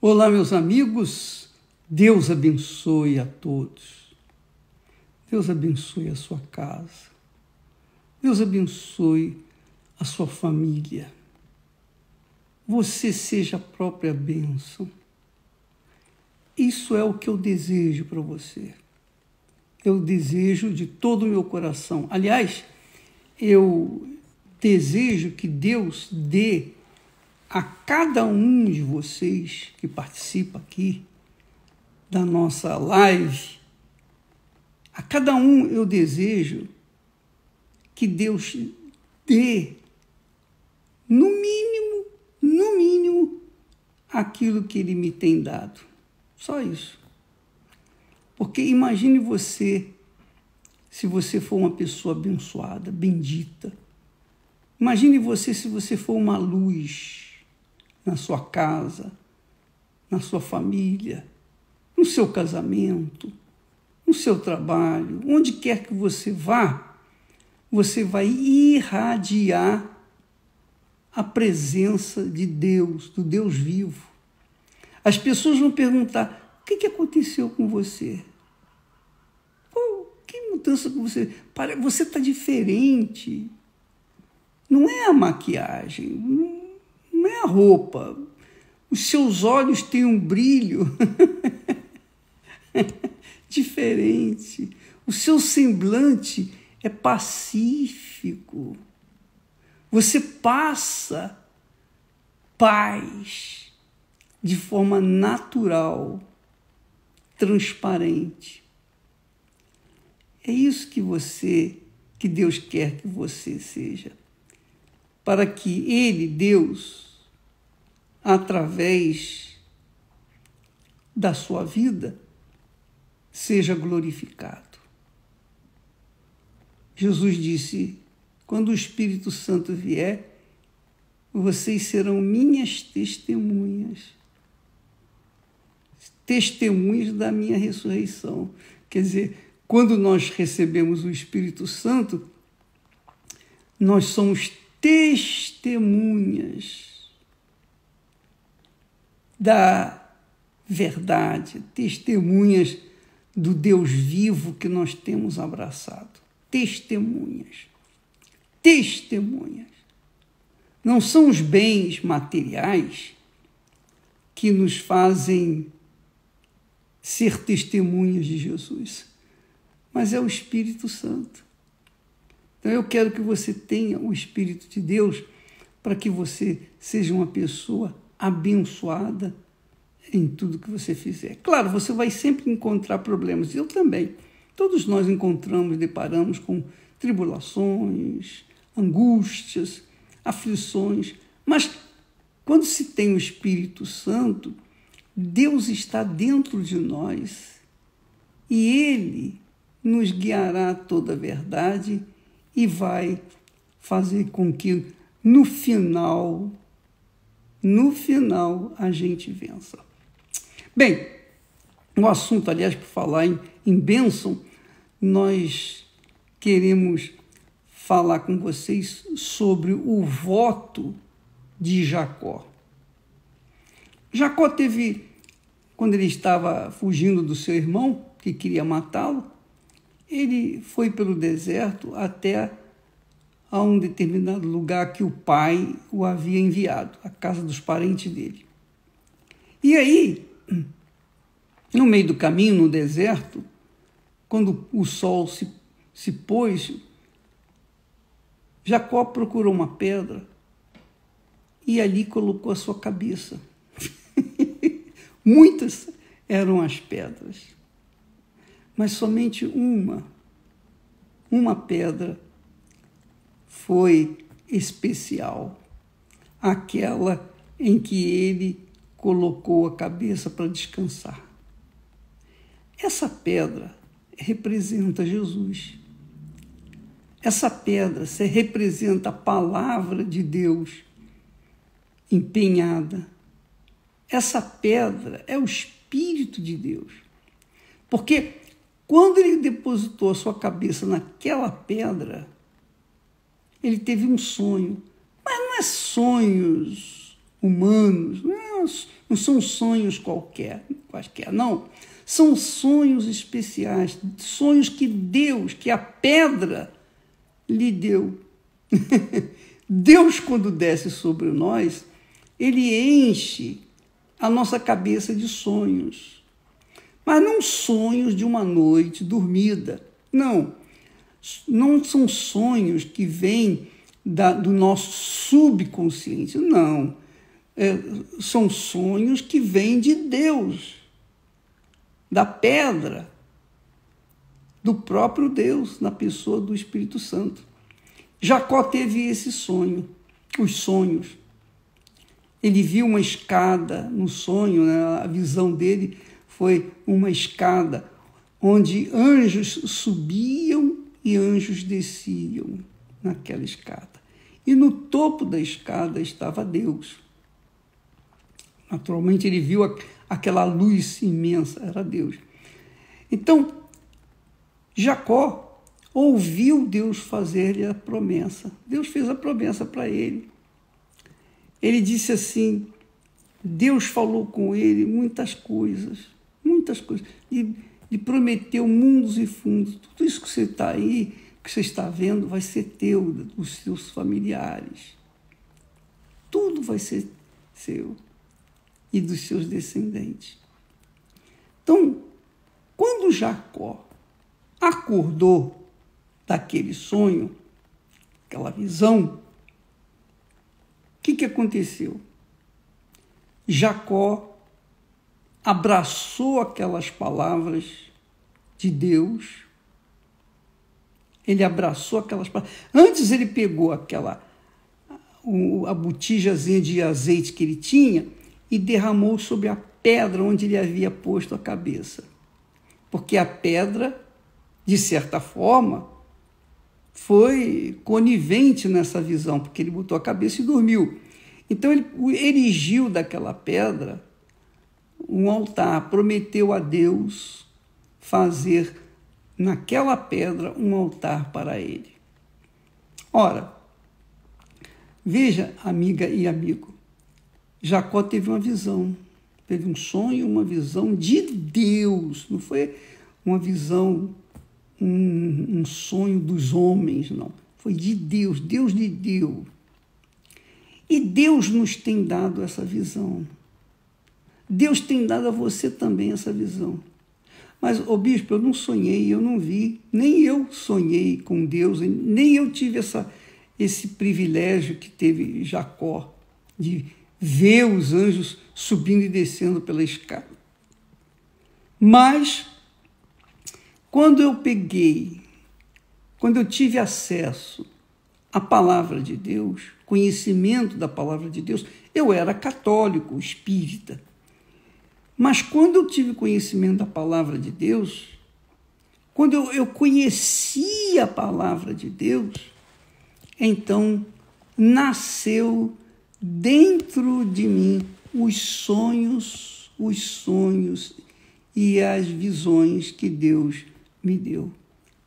Olá, meus amigos, Deus abençoe a todos. Deus abençoe a sua casa. Deus abençoe a sua família. Você seja a própria bênção. Isso é o que eu desejo para você. Eu desejo de todo o meu coração. Aliás, eu desejo que Deus dê a cada um de vocês que participa aqui da nossa live, a cada um eu desejo que Deus dê, no mínimo, aquilo que Ele me tem dado. Só isso. Porque imagine você, se você for uma pessoa abençoada, bendita. Imagine você se você for uma luz na sua casa, na sua família, no seu casamento, no seu trabalho, onde quer que você vá, você vai irradiar a presença de Deus, do Deus vivo. As pessoas vão perguntar: o que aconteceu com você? Que mudança com você? Você está diferente. Não é a maquiagem, não é a roupa. Os seus olhos têm um brilho diferente. O seu semblante é pacífico. Você passa paz de forma natural, transparente. É isso que Deus quer que você seja. Para que Ele, Deus, através da sua vida, seja glorificado. Jesus disse: quando o Espírito Santo vier, vocês serão minhas testemunhas. Testemunhas da minha ressurreição. Quer dizer, quando nós recebemos o Espírito Santo, nós somos testemunhas da verdade, testemunhas do Deus vivo que nós temos abraçado. Testemunhas. Não são os bens materiais que nos fazem ser testemunhas de Jesus, mas é o Espírito Santo. Então eu quero que você tenha o Espírito de Deus para que você seja uma pessoa abençoada em tudo que você fizer. Claro, você vai sempre encontrar problemas, eu também. Todos nós deparamos com tribulações, angústias, aflições, mas quando se tem o Espírito Santo, Deus está dentro de nós e Ele nos guiará a toda a verdade e vai fazer com que no final a gente vença. Bem, o assunto, aliás, por falar em bênção, nós queremos falar com vocês sobre o voto de Jacó. Jacó teve, quando ele estava fugindo do seu irmão, que queria matá-lo, ele foi pelo deserto até a um determinado lugar que o pai o havia enviado, a casa dos parentes dele. E aí, no meio do caminho, no deserto, quando o sol se pôs, Jacó procurou uma pedra e ali colocou a sua cabeça. Muitas eram as pedras, mas somente uma pedra foi especial, aquela em que ele colocou a cabeça para descansar. Essa pedra representa Jesus. Essa pedra representa a palavra de Deus empenhada. Essa pedra é o Espírito de Deus. Porque quando ele depositou a sua cabeça naquela pedra, ele teve um sonho. Mas não é sonhos humanos, não são sonhos quaisquer, não. São sonhos especiais, sonhos que Deus, que a pedra lhe deu. Deus, quando desce sobre nós, ele enche a nossa cabeça de sonhos. Mas não sonhos de uma noite dormida. Não são sonhos que vêm do nosso subconsciente. Não. São sonhos que vêm de Deus, da pedra, do próprio Deus, na pessoa do Espírito Santo. Jacó teve esse sonho, os sonhos. Ele viu uma escada no sonho, né? A visão dele foi uma escada onde anjos subiam e anjos desciam naquela escada. E no topo da escada estava Deus. Naturalmente, ele viu aquela luz imensa, era Deus. Então, Jacó ouviu Deus fazer-lhe a promessa. Deus fez a promessa para ele. Ele disse assim, Deus falou com ele muitas coisas, e prometeu mundos e fundos. Tudo isso que você está aí, que você está vendo, vai ser teu, dos seus familiares. Tudo vai ser seu e dos seus descendentes. Então, quando Jacó acordou daquele sonho, aquela visão, o que aconteceu? Jacó abraçou aquelas palavras de Deus. Ele abraçou aquelas palavras. Antes ele pegou a botijazinha de azeite que ele tinha e derramou sobre a pedra onde ele havia posto a cabeça. Porque a pedra, de certa forma, foi conivente nessa visão, porque ele botou a cabeça e dormiu. Então ele erigiu daquela pedra um altar, prometeu a Deus fazer naquela pedra um altar para ele. Ora, veja, amiga e amigo, Jacó teve uma visão, teve um sonho, uma visão de Deus, não foi uma visão, um sonho dos homens, não. Foi de Deus, Deus lhe deu. E Deus nos tem dado essa visão. Deus tem dado a você também essa visão. Mas, bispo, eu não sonhei, eu não vi, nem eu sonhei com Deus, nem eu tive esse privilégio que teve Jacó, de ver os anjos subindo e descendo pela escada. Mas, quando eu tive acesso à palavra de Deus, conhecimento da palavra de Deus, eu era católico, espírita. Mas quando eu tive conhecimento da palavra de Deus, quando eu conheci a palavra de Deus, então nasceu dentro de mim os sonhos e as visões que Deus me deu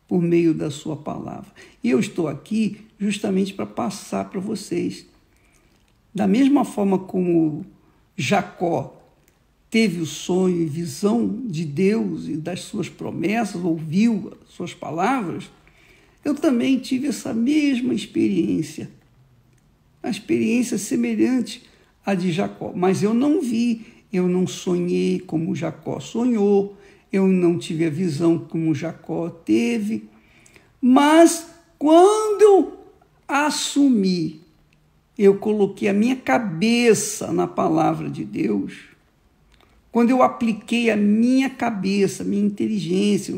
por meio da sua palavra. E eu estou aqui justamente para passar para vocês. Da mesma forma como Jacó teve o sonho e visão de Deus e das suas promessas, ouviu as suas palavras, eu também tive essa mesma experiência, uma experiência semelhante à de Jacó. Mas eu não vi, eu não sonhei como Jacó sonhou, eu não tive a visão como Jacó teve, mas quando eu assumi, eu coloquei a minha cabeça na palavra de Deus, quando eu apliquei a minha cabeça, a minha inteligência,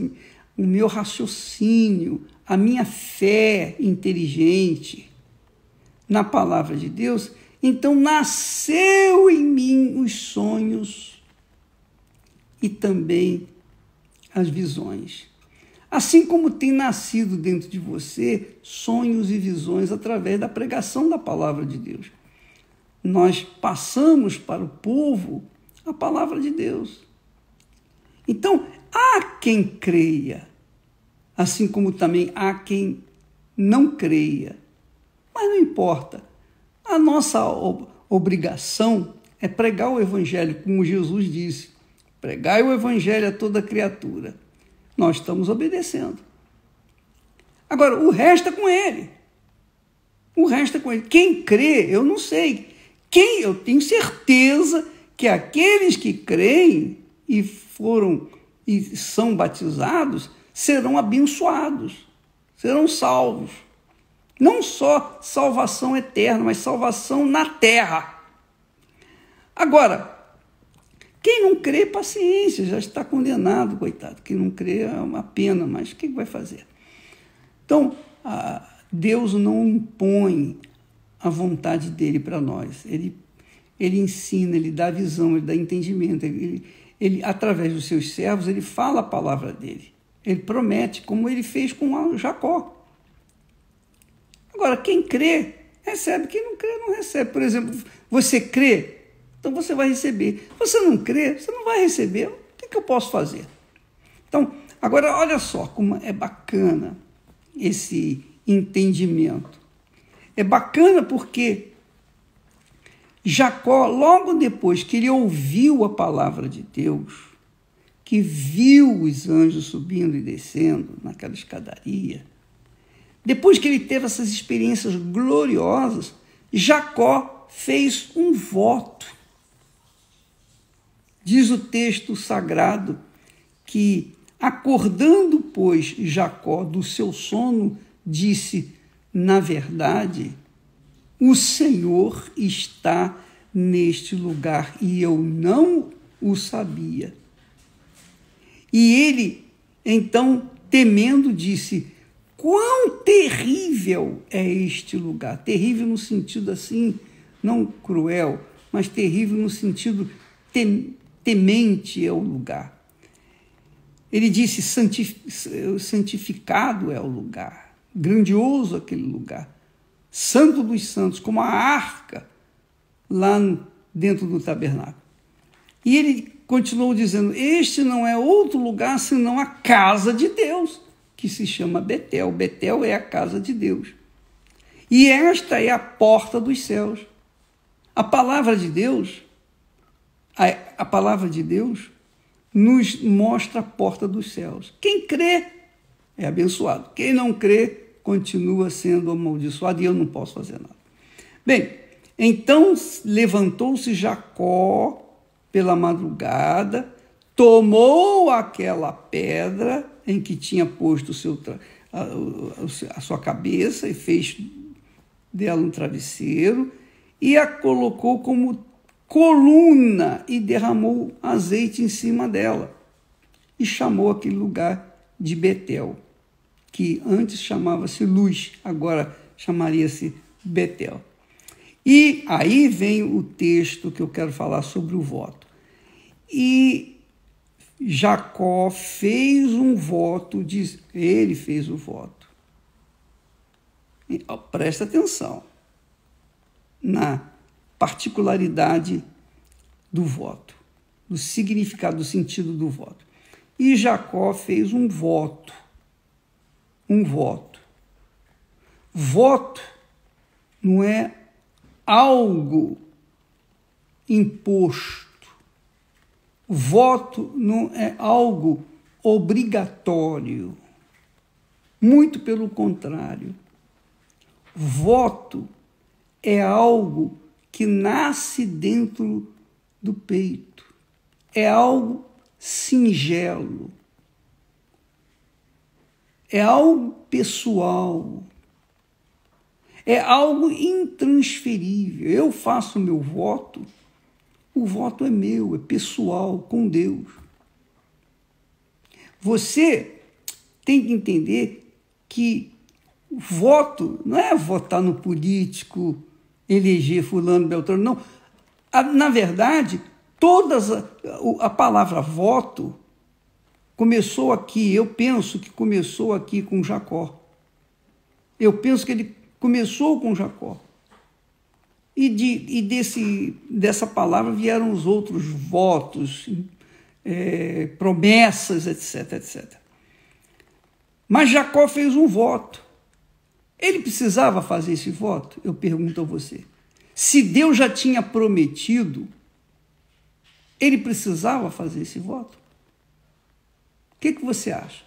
o meu raciocínio, a minha fé inteligente na palavra de Deus, então nasceu em mim os sonhos e também as visões. Assim como tem nascido dentro de você sonhos e visões através da pregação da palavra de Deus. Nós passamos para o povo a palavra de Deus. Então, há quem creia, assim como também há quem não creia. Mas não importa. obrigação é pregar o evangelho, como Jesus disse. Pregai o evangelho a toda criatura. Nós estamos obedecendo. Agora, o resto é com ele. O resto é com ele. Quem crê, eu não sei. Eu tenho certeza que aqueles que creem e são batizados serão abençoados, serão salvos. Não só salvação eterna, mas salvação na terra. Agora, quem não crê, paciência, já está condenado, coitado. Quem não crê é uma pena, mas o que vai fazer? Então, Deus não impõe a vontade dele para nós. Ele ensina, ele dá visão, ele dá entendimento. Ele, através dos seus servos, ele fala a palavra dele. Ele promete, como ele fez com Jacó. Agora, quem crê, recebe. Quem não crê, não recebe. Por exemplo, você crê, então você vai receber. Você não crê, você não vai receber. O que eu posso fazer? Então, agora, olha só como é bacana esse entendimento. É bacana porque Jacó, logo depois que ele ouviu a palavra de Deus, que viu os anjos subindo e descendo naquela escadaria, depois que ele teve essas experiências gloriosas, Jacó fez um voto. Diz o texto sagrado que, acordando, pois, Jacó do seu sono, disse: na verdade, o Senhor está neste lugar e eu não o sabia. E ele, então, temendo, disse: quão terrível é este lugar. Terrível no sentido assim, não cruel, mas terrível no sentido temente é o lugar. Ele disse: santificado é o lugar, grandioso aquele lugar, santo dos santos, como a arca lá dentro do tabernáculo. E ele continuou dizendo: este não é outro lugar senão a casa de Deus, que se chama Betel. Betel é a casa de Deus. E esta é a porta dos céus. A palavra de Deus, a palavra de Deus nos mostra a porta dos céus. Quem crê é abençoado. Quem não crê continua sendo amaldiçoado e eu não posso fazer nada. Bem, então levantou-se Jacó pela madrugada, tomou aquela pedra em que tinha posto a sua cabeça e fez dela um travesseiro e a colocou como coluna e derramou azeite em cima dela e chamou aquele lugar de Betel, que antes chamava-se Luz, agora chamaria-se Betel. E aí vem o texto que eu quero falar sobre o voto. E Jacó fez um voto, ele fez o voto. Presta atenção na particularidade do voto, do significado, do sentido do voto. E Jacó fez um voto. Um voto. Voto não é algo imposto. Voto não é algo obrigatório. Muito pelo contrário. Voto é algo que nasce dentro do peito. É algo singelo. É algo pessoal. É algo intransferível. Eu faço o meu voto, o voto é meu, é pessoal, com Deus. Você tem que entender que o voto não é votar no político, eleger fulano, beltrano, não. Na verdade, a palavra voto começou aqui, eu penso que começou aqui com Jacó. Eu penso que ele começou com Jacó. E dessa palavra vieram os outros votos, promessas, etc, etc. Mas Jacó fez um voto. Ele precisava fazer esse voto? Eu pergunto a você. Se Deus já tinha prometido, ele precisava fazer esse voto? O que você acha?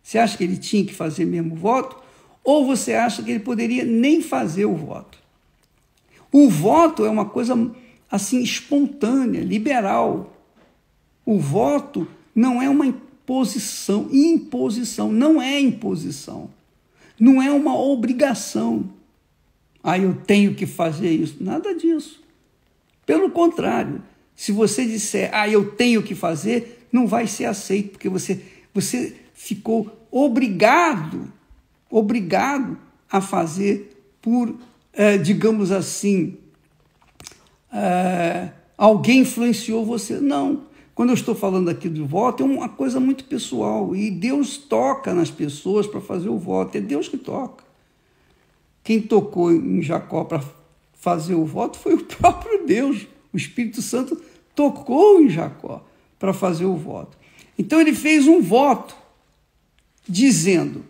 Você acha que ele tinha que fazer mesmo o voto? Ou você acha que ele poderia nem fazer o voto? O voto é uma coisa assim espontânea, liberal. O voto não é uma imposição, não é imposição. Não é uma obrigação. Eu tenho que fazer isso. Nada disso. Pelo contrário, se você disser, eu tenho que fazer, não vai ser aceito, porque você ficou obrigado a fazer por, digamos assim, alguém influenciou você. Não. Quando eu estou falando aqui do voto, é uma coisa muito pessoal, e Deus toca nas pessoas para fazer o voto, é Deus que toca. Quem tocou em Jacó para fazer o voto foi o próprio Deus. O Espírito Santo tocou em Jacó para fazer o voto. Então ele fez um voto, dizendo: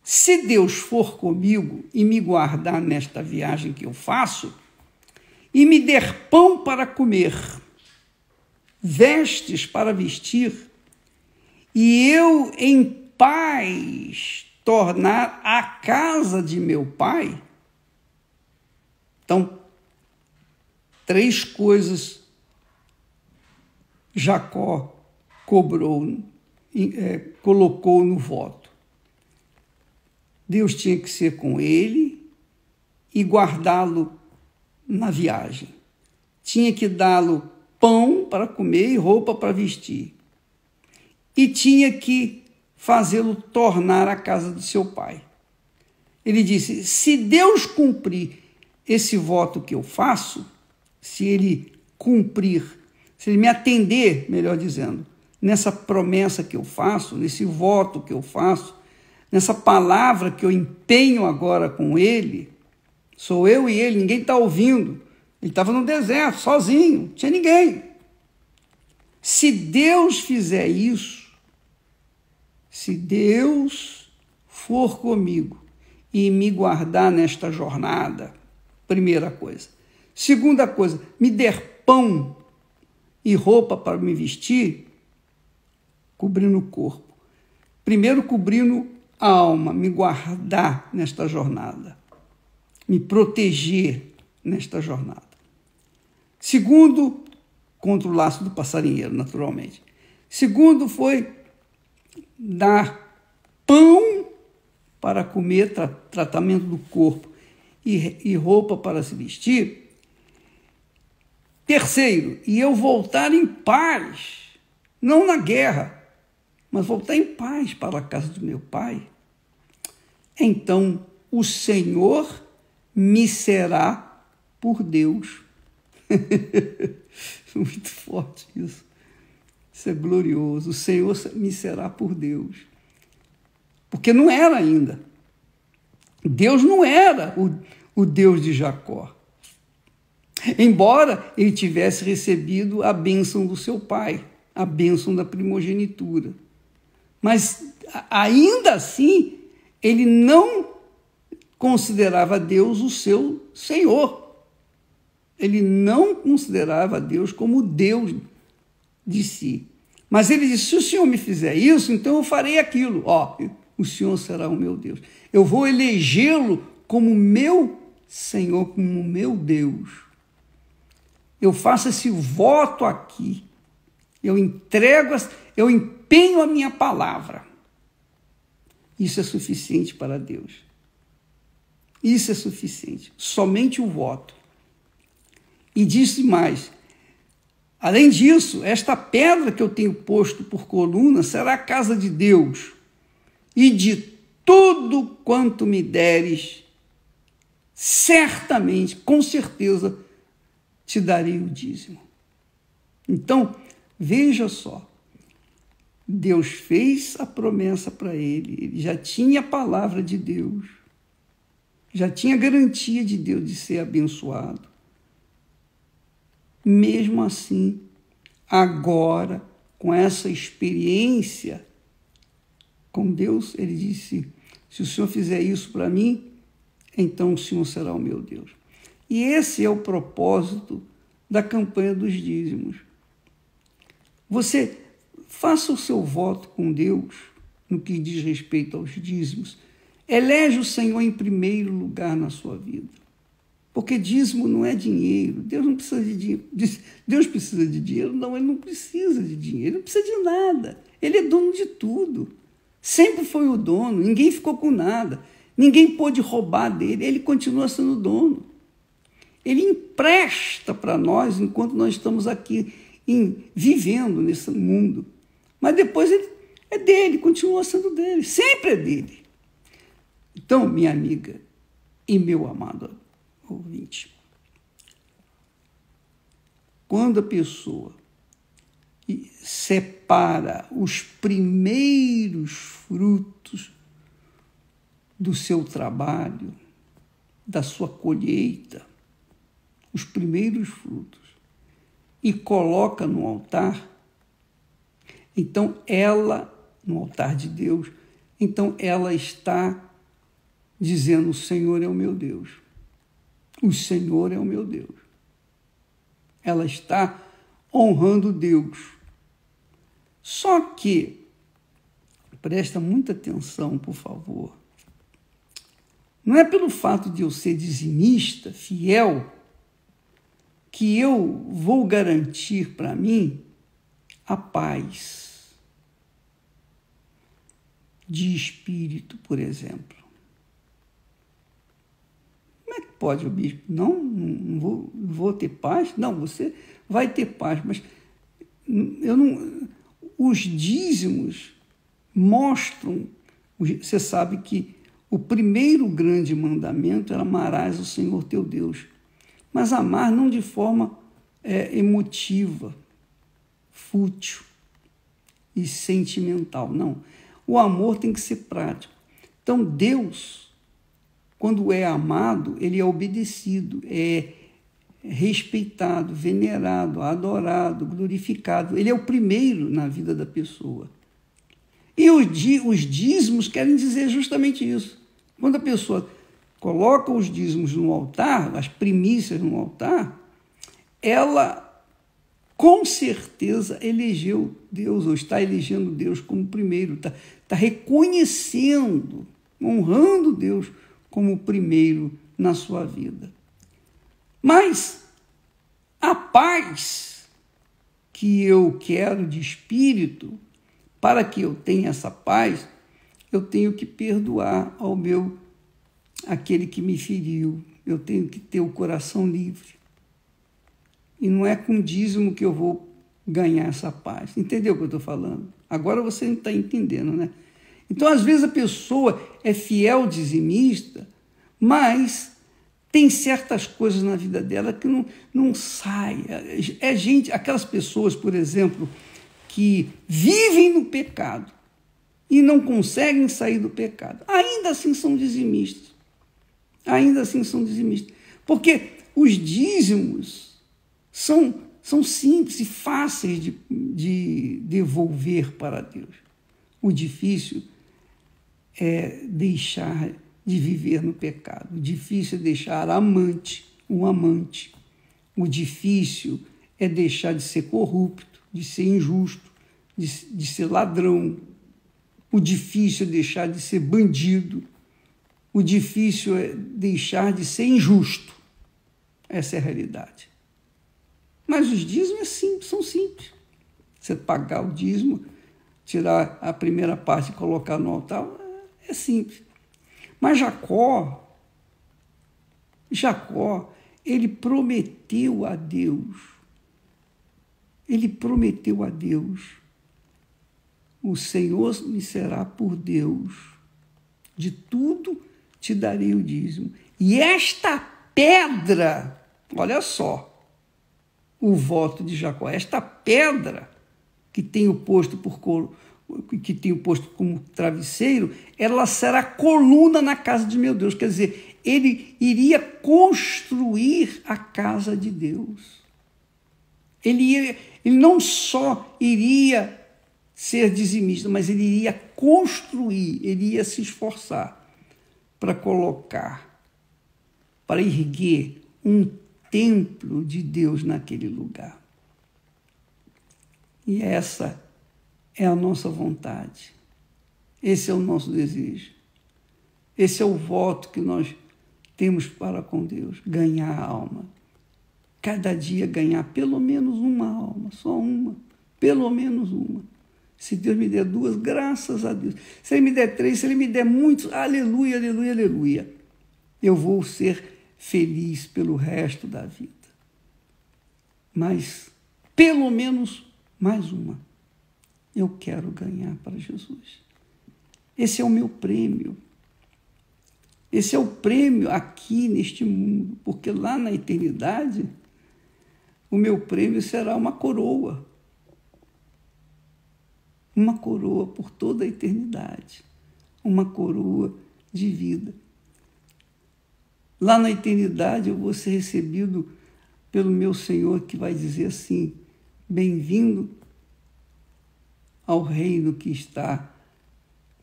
se Deus for comigo e me guardar nesta viagem que eu faço, e me der pão para comer, vestes para vestir, e eu em paz tornar a casa de meu pai. Então, 3 coisas Jacó colocou no voto. Deus tinha que ser com ele e guardá-lo na viagem. Tinha que dá-lo pão para comer e roupa para vestir. E tinha que fazê-lo tornar a casa de seu pai. Ele disse: se Deus cumprir esse voto que eu faço, se ele cumprir, se ele me atender, melhor dizendo, nessa promessa que eu faço, nesse voto que eu faço, nessa palavra que eu empenho agora com ele, sou eu e ele, ninguém está ouvindo. Ele estava no deserto, sozinho, não tinha ninguém. Se Deus fizer isso, se Deus for comigo e me guardar nesta jornada, primeira coisa. Segunda coisa, me der pão e roupa para me vestir, cobrindo o corpo. Primeiro, cobrindo a alma, me guardar nesta jornada, me proteger nesta jornada. Segundo, contra o laço do passarinheiro, naturalmente. Segundo foi dar pão para comer, tratamento do corpo e roupa para se vestir. Terceiro, e eu voltar em paz, não na guerra, mas voltar em paz para a casa do meu pai. Então o Senhor me será por Deus. Muito forte isso. Isso é glorioso. O Senhor me será por Deus. Porque não era ainda. Deus não era o Deus de Jacó. Embora ele tivesse recebido a bênção do seu pai, a bênção da primogenitura. Mas, ainda assim, ele não considerava Deus o seu Senhor. Ele não considerava Deus como Deus de si. Mas ele disse: se o Senhor me fizer isso, então eu farei aquilo. O Senhor será o meu Deus. Eu vou elegê-lo como meu Senhor, como meu Deus. Eu faço esse voto aqui. Eu empenho a minha palavra. Isso é suficiente para Deus. Isso é suficiente. Somente o voto. E disse mais: além disso, esta pedra que eu tenho posto por coluna será a casa de Deus, e de tudo quanto me deres, certamente, com certeza, te darei o dízimo. Então, veja só, Deus fez a promessa para ele já tinha a palavra de Deus, já tinha a garantia de Deus de ser abençoado. Mesmo assim, agora, com essa experiência com Deus, ele disse: se o Senhor fizer isso para mim, então o Senhor será o meu Deus. E esse é o propósito da campanha dos dízimos. Você faça o seu voto com Deus no que diz respeito aos dízimos. Elege o Senhor em primeiro lugar na sua vida. Porque dízimo não é dinheiro. Deus não precisa de dinheiro. Deus precisa de dinheiro? Não, ele não precisa de dinheiro. Ele não precisa de nada. Ele é dono de tudo. Sempre foi o dono. Ninguém ficou com nada. Ninguém pôde roubar dele. Ele continua sendo dono. Ele empresta para nós enquanto nós estamos aqui vivendo nesse mundo. Mas depois ele é dele, continua sendo dele. Sempre é dele. Então, minha amiga e meu amado ouvinte, quando a pessoa separa os primeiros frutos do seu trabalho, da sua colheita, os primeiros frutos, e coloca no altar, então ela, no altar de Deus, então ela está dizendo: o Senhor é o meu Deus. O Senhor é o meu Deus. Ela está honrando Deus. Só que, presta muita atenção, por favor, não é pelo fato de eu ser dizimista, fiel, que eu vou garantir para mim a paz de espírito, por exemplo. Como é que pode o bispo? Não vou ter paz? Não, você vai ter paz, mas eu não. Os dízimos mostram. Você sabe que o primeiro grande mandamento era: amarás o Senhor teu Deus. Mas amar não de forma emotiva, fútil e sentimental, não. O amor tem que ser prático. Então, Deus, quando é amado, ele é obedecido, é respeitado, venerado, adorado, glorificado. Ele é o primeiro na vida da pessoa. E os dízimos querem dizer justamente isso. Quando a pessoa coloca os dízimos no altar, as primícias no altar, ela com certeza elegeu Deus, ou está elegendo Deus como primeiro, está reconhecendo, honrando Deus como primeiro na sua vida. Mas a paz que eu quero de espírito, para que eu tenha essa paz, eu tenho que perdoar aquele que me feriu. Eu tenho que ter o coração livre. E não é com dízimo que eu vou ganhar essa paz. Entendeu o que eu estou falando? Agora você está entendendo, né? Então, às vezes, a pessoa é fiel dizimista, mas tem certas coisas na vida dela que não sai. É gente, aquelas pessoas, por exemplo, que vivem no pecado e não conseguem sair do pecado. Ainda assim são dizimistas. Ainda assim são dizimistas. Porque os dízimos são simples e fáceis de devolver para Deus. O difícil é deixar de viver no pecado. O difícil é deixar um amante. O difícil é deixar de ser corrupto, de ser injusto, de ser ladrão. O difícil é deixar de ser bandido. O difícil é deixar de ser injusto. Essa é a realidade. Mas os dízimos são simples. Você pagar o dízimo, tirar a primeira parte e colocar no altar, é simples. Mas Jacó, ele prometeu a Deus. Ele prometeu a Deus: o Senhor me será por Deus, de tudo te darei o dízimo. E esta pedra, olha só, o voto de Jacó, esta pedra que tenho posto como travesseiro, ela será coluna na casa de meu Deus. Quer dizer, ele iria construir a casa de Deus. Ele não só iria ser dizimista, mas ele iria construir, ele ia se esforçar para colocar, para erguer um templo de Deus naquele lugar. E essa é a nossa vontade. Esse é o nosso desejo. Esse é o voto que nós temos para com Deus, ganhar a alma. Cada dia ganhar pelo menos uma alma, só uma, pelo menos uma. Se Deus me der 2, graças a Deus. Se Ele me der 3, se Ele me der muitos, aleluia, aleluia, aleluia. Eu vou ser feliz pelo resto da vida. Mas, pelo menos, mais uma. Eu quero ganhar para Jesus. Esse é o meu prêmio. Esse é o prêmio aqui neste mundo, porque lá na eternidade, o meu prêmio será uma coroa. Uma coroa por toda a eternidade. Uma coroa de vida. Lá na eternidade eu vou ser recebido pelo meu Senhor, que vai dizer assim: bem-vindo ao reino que está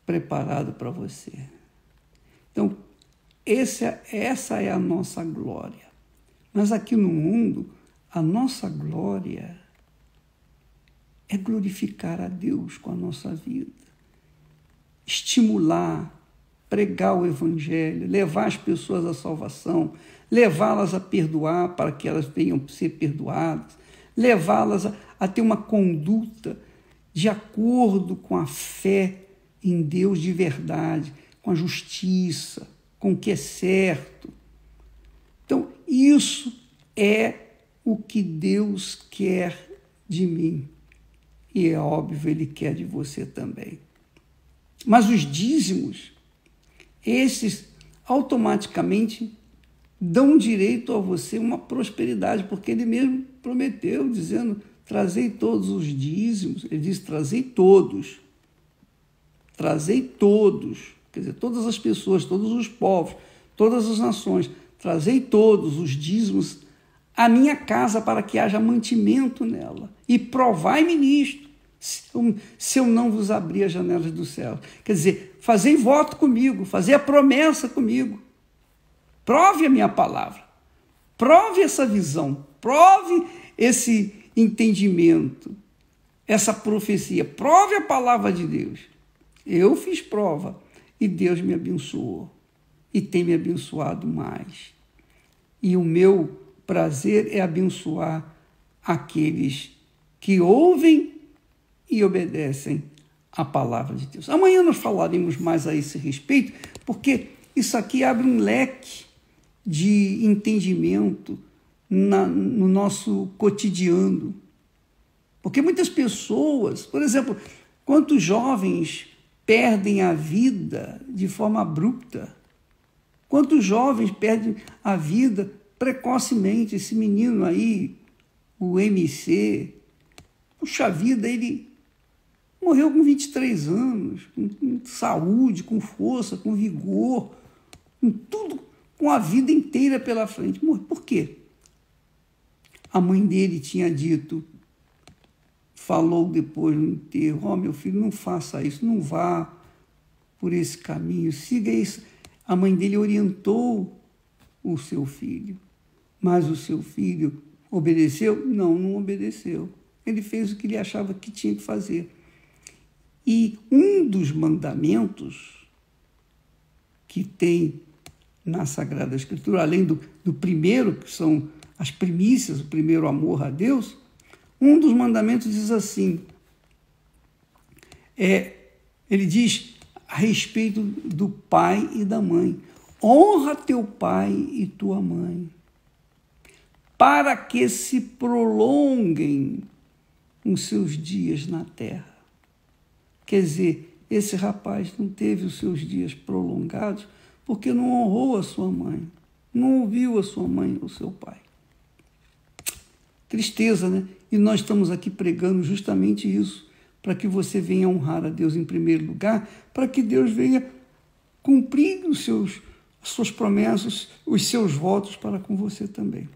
preparado para você. Então, essa é a nossa glória. Mas aqui no mundo, a nossa glória é glorificar a Deus com a nossa vida, estimular, pregar o Evangelho, levar as pessoas à salvação, levá-las a perdoar para que elas venham a ser perdoadas, levá-las a ter uma conduta de acordo com a fé em Deus de verdade, com a justiça, com o que é certo. Então, isso é o que Deus quer de mim. E é óbvio, Ele quer de você também. Mas os dízimos, esses automaticamente dão direito a você uma prosperidade, porque Ele mesmo prometeu, dizendo: trazei todos os dízimos. Ele disse: trazei todos. Trazei todos. Quer dizer, todas as pessoas, todos os povos, todas as nações. Trazei todos os dízimos à minha casa para que haja mantimento nela. E provai-me nisto, se eu não vos abrir as janelas do céu. Quer dizer, fazei voto comigo, fazei a promessa comigo. Prove a minha palavra. Prove essa visão. Prove esse entendimento, essa profecia. Prove a palavra de Deus. Eu fiz prova e Deus me abençoou e tem me abençoado mais. E o meu prazer é abençoar aqueles que ouvem e obedecem à palavra de Deus. Amanhã nós falaremos mais a esse respeito, porque isso aqui abre um leque de entendimento no nosso cotidiano. Porque muitas pessoas, por exemplo, quantos jovens perdem a vida de forma abrupta? Quantos jovens perdem a vida precocemente? Esse menino aí, o MC, puxa vida, ele morreu com 23 anos, com saúde, com força, com vigor, com tudo, com a vida inteira pela frente. Por quê? A mãe dele tinha dito, falou depois no enterro: meu filho, não faça isso, não vá por esse caminho, siga isso. A mãe dele orientou o seu filho, mas o seu filho obedeceu? Não obedeceu. Ele fez o que ele achava que tinha que fazer. E um dos mandamentos que tem na Sagrada Escritura, além do primeiro, que são as primícias, o primeiro amor a Deus, um dos mandamentos diz assim, ele diz a respeito do pai e da mãe: honra teu pai e tua mãe, para que se prolonguem os seus dias na terra. Quer dizer, esse rapaz não teve os seus dias prolongados porque não honrou a sua mãe, não ouviu a sua mãe ou seu pai. Tristeza, né? E nós estamos aqui pregando justamente isso, para que você venha honrar a Deus em primeiro lugar, para que Deus venha cumprir as suas promessas, os seus votos para com você também.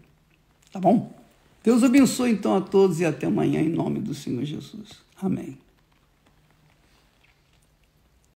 Tá bom? Deus abençoe então a todos e até amanhã em nome do Senhor Jesus. Amém.